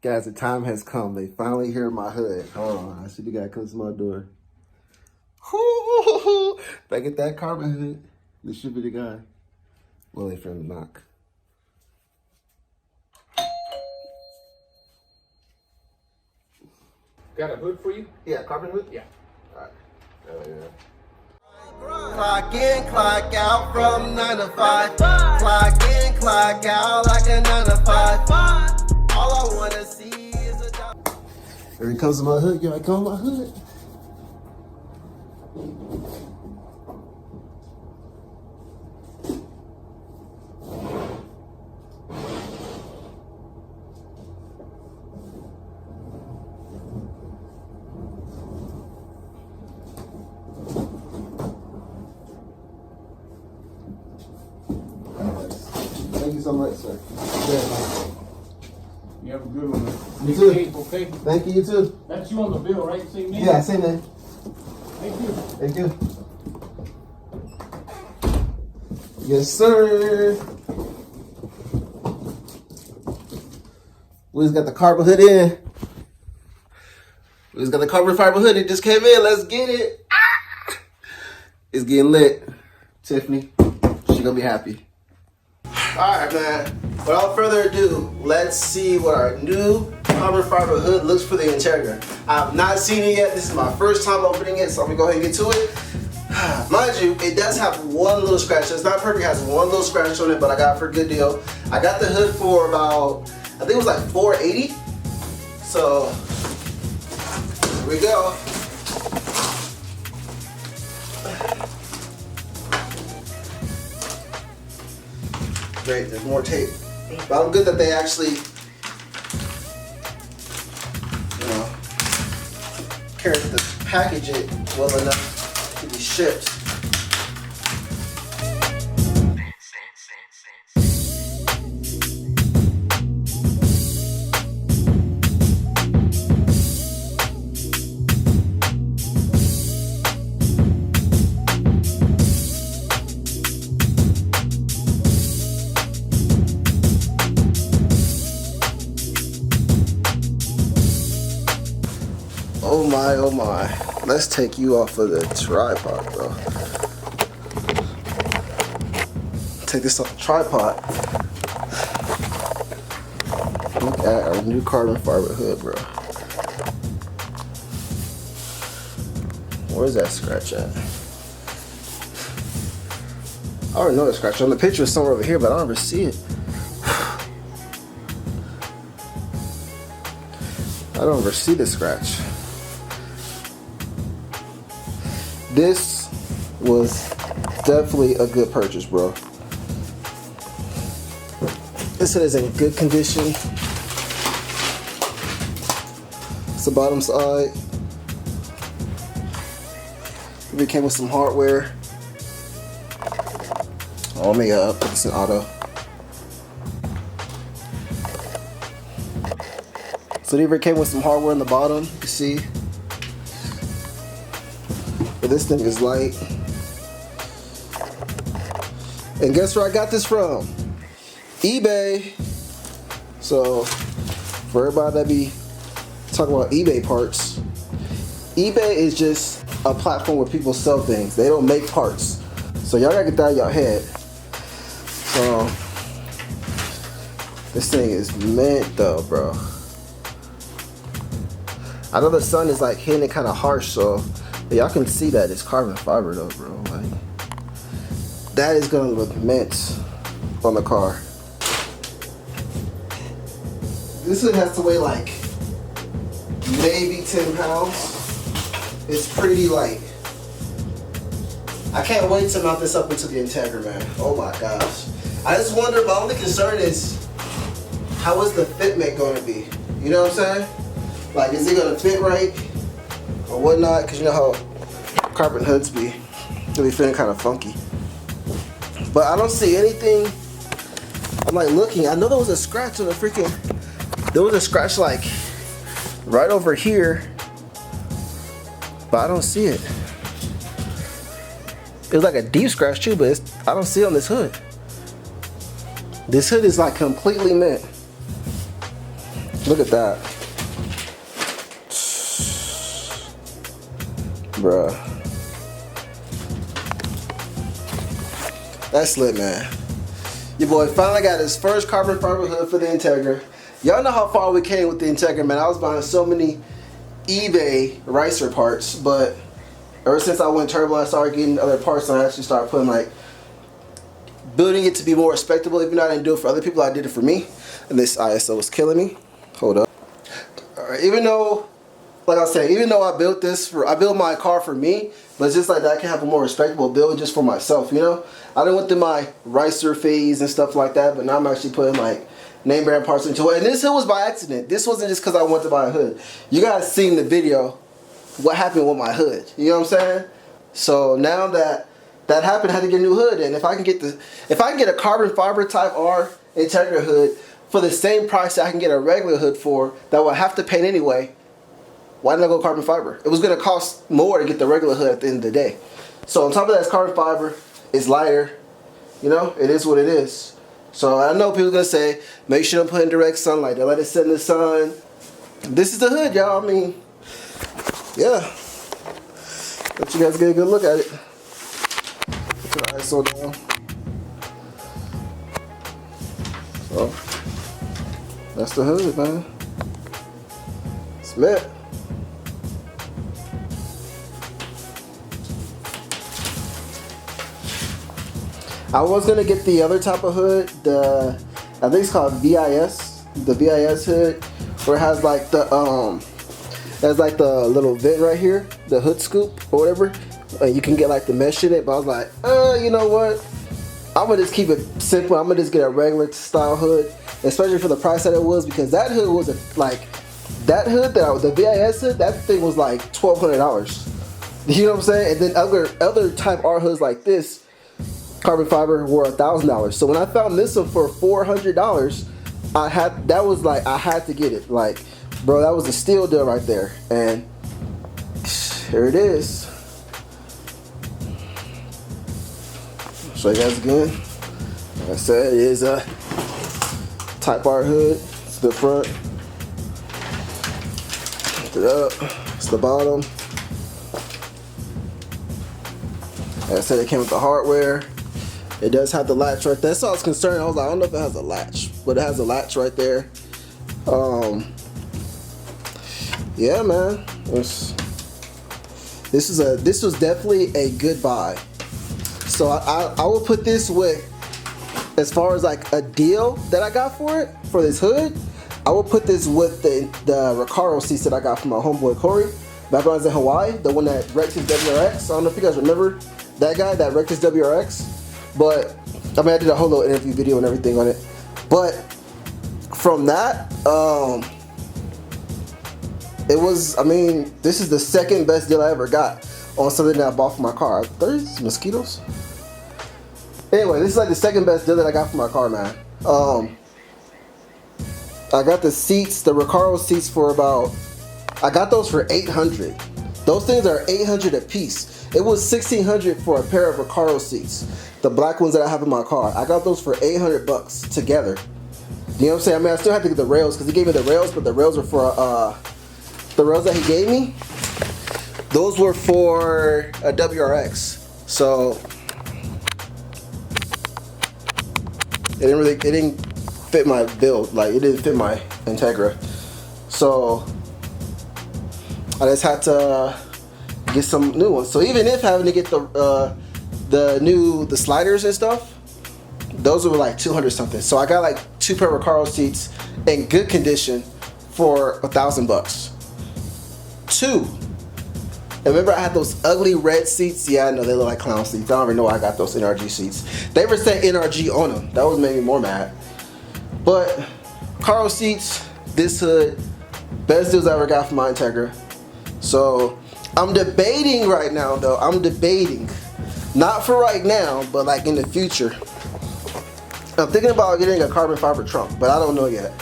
Guys, the time has come. They finally hear my hood. Hold on. I see the guy comes to my door. If I get that carbon hood, this should be the guy. Well, wait for him to knock. Got a hood for you? Yeah, carbon hood? Yeah. All right. Oh, yeah. Clock in, clock out from 9 to 5. Clock in, clock out like a 9 to 5. All I want to see is a job. Here he comes to my hood. Yo, I call my hood. Thank you so much, sir. Yeah. You have a good one. You too. Okay. Thank you, you too. That's you on the bill, right? Same name? Yeah, same name. Thank you. Thank you. Yes, sir. We just got the carbon hood in. We just got the carbon fiber hood. It just came in. Let's get it. Ah! It's getting lit. Tiffany, she gonna be happy. All right, man. Without further ado, let's see what our new carbon fiber hood looks for the Integra. I've not seen it yet. This is my first time opening it, so I'm gonna go ahead and get to it. Mind you, it does have one little scratch. It's not perfect. It has one little scratch on it, but I got it for a good deal. I got the hood for about, I think it was like $480. So here we go. Great, there's more tape. But I'm good that they actually, you know, cared to package it well enough to be shipped. Oh my, let's take you off of the tripod, bro. Take this off the tripod. Look at our new carbon fiber hood, bro. Where's that scratch at? I already know the scratch. On the picture is somewhere over here, but I don't ever see it. I don't ever see the scratch. This was definitely a good purchase, bro. This is in good condition. It's the bottom side. It came with some hardware. Oh, let me put this in auto. So it came with some hardware in the bottom, you can see. But this thing is light. And guess where I got this from? eBay. So for everybody that be talking about eBay parts, eBay is just a platform where people sell things. They don't make parts. So y'all gotta get that out of your head. So this thing is mint though, bro. I know the sun is like hitting it kind of harsh, so y'all can see that it's carbon fiber though, bro. Like, that is gonna look mint on the car. This one has to weigh like maybe 10 pounds. It's pretty light. I can't wait to mount this up into the Integra, man. Oh my gosh. I just wonder, my only concern is, how is the fitment going to be? You know what I'm saying? Like, is it going to fit right or whatnot? Because you know how carbon hoods be. They be feeling kind of funky. But I don't see anything. I'm like looking. I know there was a scratch on the freaking, there was a scratch like right over here, but I don't see it. It was like a deep scratch too, but I don't see it on this hood. This hood is like completely mint. Look at that. Bruh. That's lit, man. Your boy finally got his first carbon fiber hood for the Integra. Y'all know how far we came with the Integra, man. I was buying so many eBay ricer parts, but ever since I went turbo, I started getting other parts, and I actually started putting like building it to be more respectable. Even though I didn't do it for other people, I did it for me. And this ISO was killing me. Hold up. Alright, even though, like I was saying, even though I built my car for me, but it's just like that I can have a more respectable build just for myself, you know? I didn't went through my ricer phase and stuff like that, but now I'm actually putting like name brand parts into it. And this hood was by accident. This wasn't just because I wanted to buy a hood. You guys seen the video, what happened with my hood. You know what I'm saying? So now that happened, I had to get a new hood. And if I can get a carbon fiber type R Integra hood for the same price that I can get a regular hood for, that will have to paint anyway, why didn't I go carbon fiber? It was gonna cost more to get the regular hood at the end of the day. So on top of that, it's carbon fiber, it's lighter, you know, it is what it is. So I know people are gonna say, make sure you put in direct sunlight, don't let it sit in the sun. This is the hood, y'all. I mean, yeah. Let you guys get a good look at it. Put the ISO down. So that's the hood, man. It's lit. I was gonna get the other type of hood, I think it's called VIS, the VIS hood, where it has like the little vent right here, the hood scoop or whatever, and you can get like the mesh in it. But I was like, you know what? I'm gonna just keep it simple. I'm gonna just get a regular style hood, especially for the price that it was, because that hood was the VIS hood, that thing was like $1,200. You know what I'm saying? And then other type R hoods like this, carbon fiber, were $1,000. So when I found this one for $400, I had to get it. Like, bro, that was a steal deal right there. And here it is. I'll show you guys again. Like I said, it is a Type R hood. It's the front. Lift it up. It's the bottom. Like I said, it came with the hardware. It does have the latch right there. That's all I was concerned. I was like, I don't know if it has a latch, but it has a latch right there. Yeah, man. This was definitely a good buy. So I will put this with, as far as like a deal that I got for it, for this hood, I will put this with the Recaro seats that I got from my homeboy Corey back when I was in Hawaii, the one that wrecked his WRX. I don't know if you guys remember that guy that wrecked his WRX. But I mean, I did a whole little interview video and everything on it. But from that, it was, I mean, this is the second best deal I ever got on something that I bought for my car. There's mosquitoes. Anyway, this is like the second best deal that I got for my car, man. I got the seats, the Recaro seats, for about, I got those for $800. Those things are $800 a piece. It was $1,600 for a pair of Recaro seats, the black ones that I have in my car. I got those for $800 together. You know what I'm saying? I mean, I still had to get the rails because he gave me the rails, but the rails were for the rails that he gave me, those were for a WRX. So it didn't fit my build, like it didn't fit my Integra. So I just had to get some new ones. So even if having to get the sliders and stuff, those were like 200 something. So I got like 2 pair of Recaro seats in good condition for $1,000. 2. And remember I had those ugly red seats? Yeah, I know they look like clown seats. I don't even know why I got those NRG seats. They were saying NRG on them. That was making me more mad. But Recaro seats, this hood, best deals I ever got from my Integra. So I'm debating right now though. I'm debating. Not for right now, but like in the future. I'm thinking about getting a carbon fiber trunk, but I don't know yet.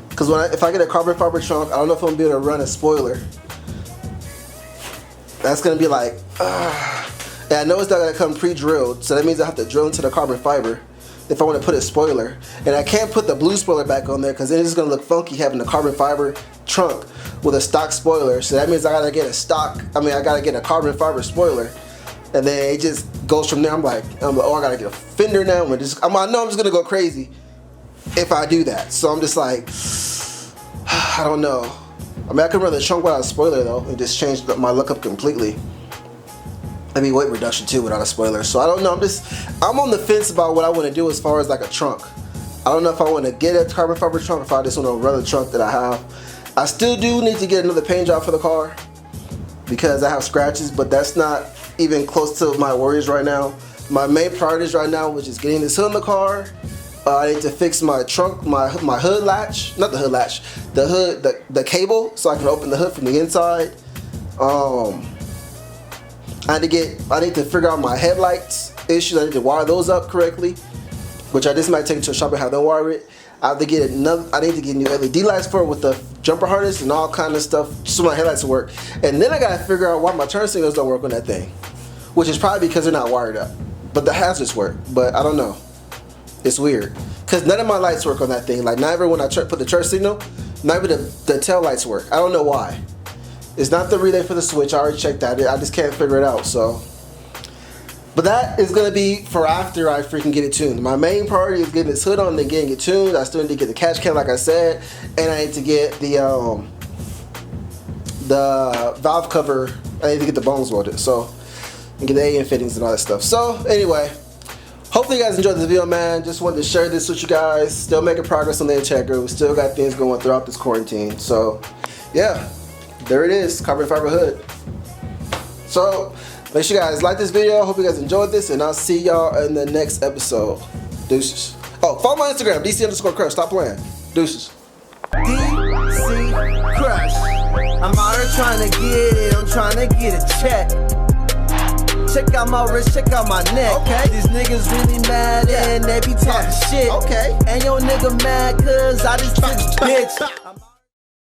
Because if I get a carbon fiber trunk, I don't know if I'm going to be able to run a spoiler. That's going to be like, and I know it's not going to come pre-drilled, so that means I have to drill into the carbon fiber. if I want to put a spoiler. And I can't put the blue spoiler back on there because then it's gonna look funky having a carbon fiber trunk with a stock spoiler. So that means I gotta get a carbon fiber spoiler. And then it just goes from there. I'm like, oh, I gotta get a fender now. I know I'm just gonna go crazy if I do that. So I'm just like, I don't know. I mean, I could run the trunk without a spoiler though, and just change my look up completely. I mean, weight reduction too without a spoiler. So I don't know. I'm on the fence about what I want to do as far as like a trunk. I don't know if I want to get a carbon fiber trunk or if I just want to run the trunk that I have. I still do need to get another paint job for the car because I have scratches, but that's not even close to my worries right now. My main priorities right now, which is getting this hood in the car. I need to fix my trunk, my hood latch, not the hood latch, the hood, the cable, so I can open the hood from the inside. I need to figure out my headlights issues. I need to wire those up correctly, which I just might take it to a shop and have them wire it. I need to get new LED lights for it with the jumper harness and all kind of stuff so my headlights will work. And then I gotta figure out why my turn signals don't work on that thing, which is probably because they're not wired up. But the hazards work, but I don't know. It's weird because none of my lights work on that thing. Like not even when I put the turn signal, not even the tail lights work. I don't know why. It's not the relay for the switch. I already checked that. I just can't figure it out. So, but that is gonna be for after I freaking get it tuned. My main priority is getting this hood on and getting it tuned. I still need to get the catch can, like I said, and I need to get the valve cover. I need to get the bones welded. So, and get the AN fittings and all that stuff. So, anyway. Hopefully you guys enjoyed this video, man. Just wanted to share this with you guys. Still making progress on the Integra. We still got things going throughout this quarantine. So, yeah, there it is, carbon fiber hood. So, make sure you guys like this video. Hope you guys enjoyed this, and I'll see y'all in the next episode. Deuces. Oh, follow my Instagram, DC_Crush. Stop playing. Deuces. DC Crush. I'm out here trying to get it. I'm trying to get a check. Check out my wrist, check out my neck. Okay. These niggas really mad and they be talking shit. Okay. And your nigga mad cause I just took bitch.